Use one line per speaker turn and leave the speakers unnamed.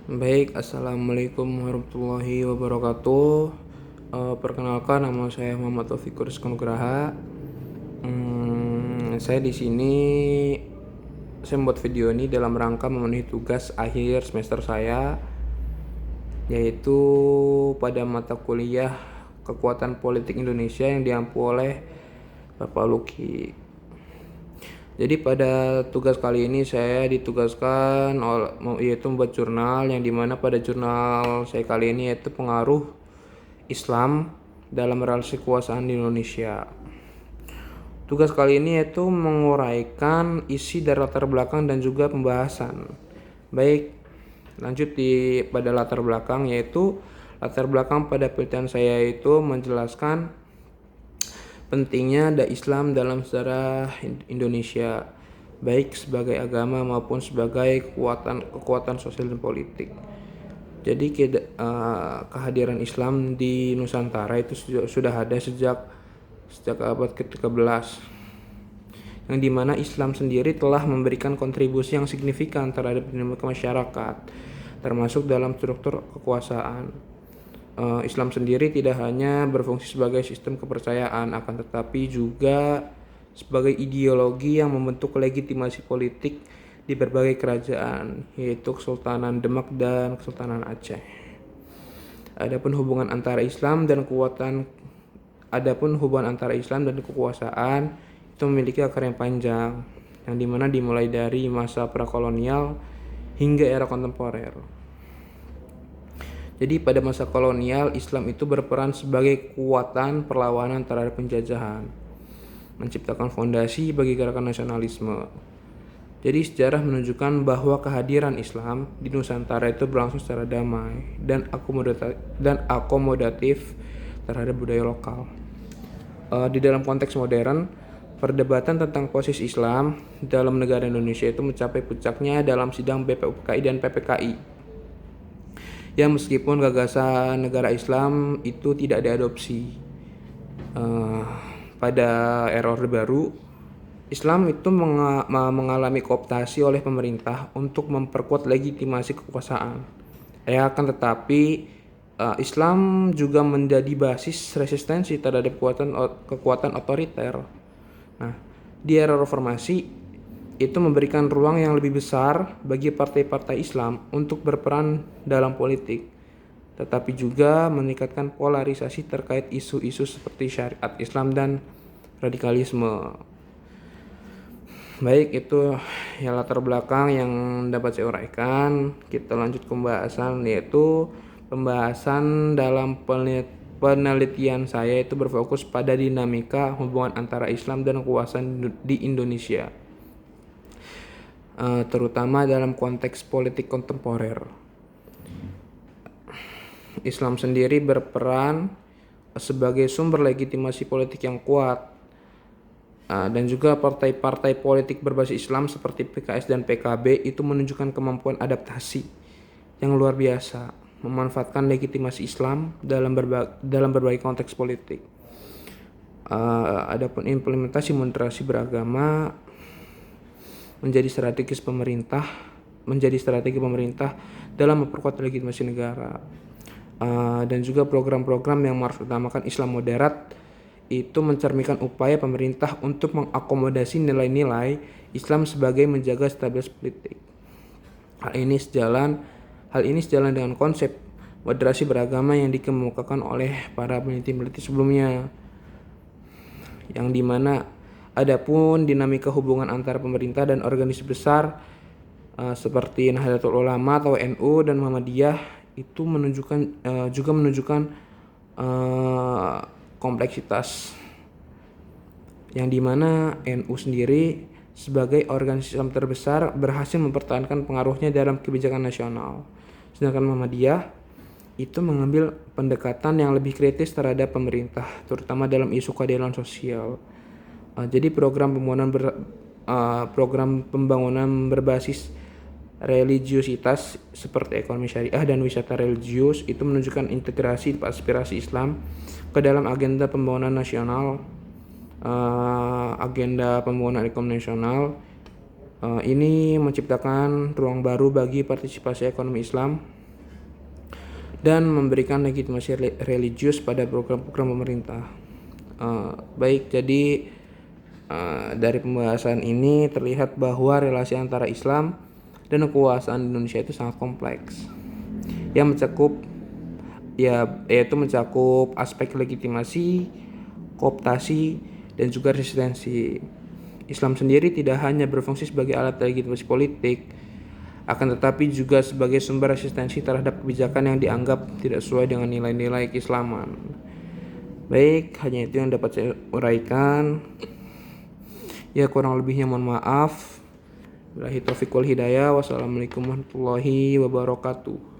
Baik, assalamualaikum warahmatullahi wabarakatuh. Perkenalkan, nama saya Muhammad Taufikur Rizky Nugraha. Saya di sini saya membuat video ini dalam rangka memenuhi tugas akhir semester saya, yaitu pada mata kuliah Kekuatan Politik Indonesia yang diampu oleh Bapak Luki. Jadi pada tugas kali ini saya ditugaskan yaitu membuat jurnal, yang dimana pada jurnal saya kali ini yaitu pengaruh Islam dalam relasi kekuasaan di Indonesia. Tugas kali ini yaitu menguraikan isi dari latar belakang dan juga pembahasan. Baik, lanjut pada latar belakang, yaitu latar belakang pada penelitian saya itu menjelaskan pentingnya ada Islam dalam sejarah Indonesia, baik sebagai agama maupun sebagai kekuatan sosial dan politik. Jadi kehadiran Islam di Nusantara itu sudah ada sejak abad ke-13, yang dimana Islam sendiri telah memberikan kontribusi yang signifikan terhadap dinamika masyarakat, termasuk dalam struktur kekuasaan. Islam sendiri tidak hanya berfungsi sebagai sistem kepercayaan, akan tetapi juga sebagai ideologi yang membentuk legitimasi politik di berbagai kerajaan, yaitu Kesultanan Demak dan Kesultanan Aceh. Adapun hubungan antara Islam dan kekuasaan itu memiliki akar yang panjang, yang dimana dimulai dari masa prakolonial hingga era kontemporer. Jadi pada masa kolonial, Islam itu berperan sebagai kekuatan perlawanan terhadap penjajahan, menciptakan fondasi bagi gerakan nasionalisme. Jadi sejarah menunjukkan bahwa kehadiran Islam di Nusantara itu berlangsung secara damai dan akomodatif terhadap budaya lokal. Di dalam konteks modern, perdebatan tentang posisi Islam dalam negara Indonesia itu mencapai puncaknya dalam sidang BPUPKI dan PPKI. Ya, meskipun gagasan negara Islam itu tidak diadopsi pada era Orde Baru, Islam itu mengalami kooptasi oleh pemerintah untuk memperkuat legitimasi kekuasaan. Akan tetapi Islam juga menjadi basis resistensi terhadap kekuatan otoriter. Nah, di era reformasi itu memberikan ruang yang lebih besar bagi partai-partai Islam untuk berperan dalam politik, tetapi juga meningkatkan polarisasi terkait isu-isu seperti syariat Islam dan radikalisme. Baik, itu ya latar belakang yang dapat saya uraikan. Kita lanjut ke pembahasan, yaitu pembahasan dalam penelitian saya itu berfokus pada dinamika hubungan antara Islam dan kekuasaan di Indonesia, terutama dalam konteks politik kontemporer. Islam sendiri berperan sebagai sumber legitimasi politik yang kuat, dan juga partai-partai politik berbasis Islam seperti PKS dan PKB itu menunjukkan kemampuan adaptasi yang luar biasa, memanfaatkan legitimasi Islam dalam berbagai konteks politik. Adapun implementasi moderasi beragama menjadi strategi pemerintah dalam memperkuat legitimasi negara, dan juga program-program yang mengutamakan Islam moderat itu mencerminkan upaya pemerintah untuk mengakomodasi nilai-nilai Islam sebagai menjaga stabilitas politik. Hal ini sejalan dengan konsep moderasi beragama yang dikemukakan oleh para peneliti sebelumnya, yang dimana adapun dinamika hubungan antara pemerintah dan organisasi besar seperti Nahdlatul Ulama atau NU dan Muhammadiyah itu juga menunjukkan kompleksitas, yang dimana NU sendiri sebagai organisasi Islam terbesar berhasil mempertahankan pengaruhnya dalam kebijakan nasional, sedangkan Muhammadiyah itu mengambil pendekatan yang lebih kritis terhadap pemerintah, terutama dalam isu keadilan sosial. Jadi program pembangunan berbasis religiusitas seperti ekonomi syariah dan wisata religius itu menunjukkan integrasi aspirasi Islam ke dalam agenda pembangunan nasional, agenda pembangunan ekonomi nasional. Ini menciptakan ruang baru bagi partisipasi ekonomi Islam dan memberikan legitimasi religius pada program-program pemerintah. Baik, jadi dari pembahasan ini terlihat bahwa relasi antara Islam dan kekuasaan Indonesia itu sangat kompleks, yang yaitu mencakup aspek legitimasi, kooptasi, dan juga resistensi. Islam sendiri tidak hanya berfungsi sebagai alat legitimasi politik, akan tetapi juga sebagai sumber resistensi terhadap kebijakan yang dianggap tidak sesuai dengan nilai-nilai keislaman. Baik, hanya itu yang dapat saya uraikan. Ya, kurang lebihnya mohon maaf. Billahi taufiq wal hidayah. Wassalamualaikum warahmatullahi wabarakatuh.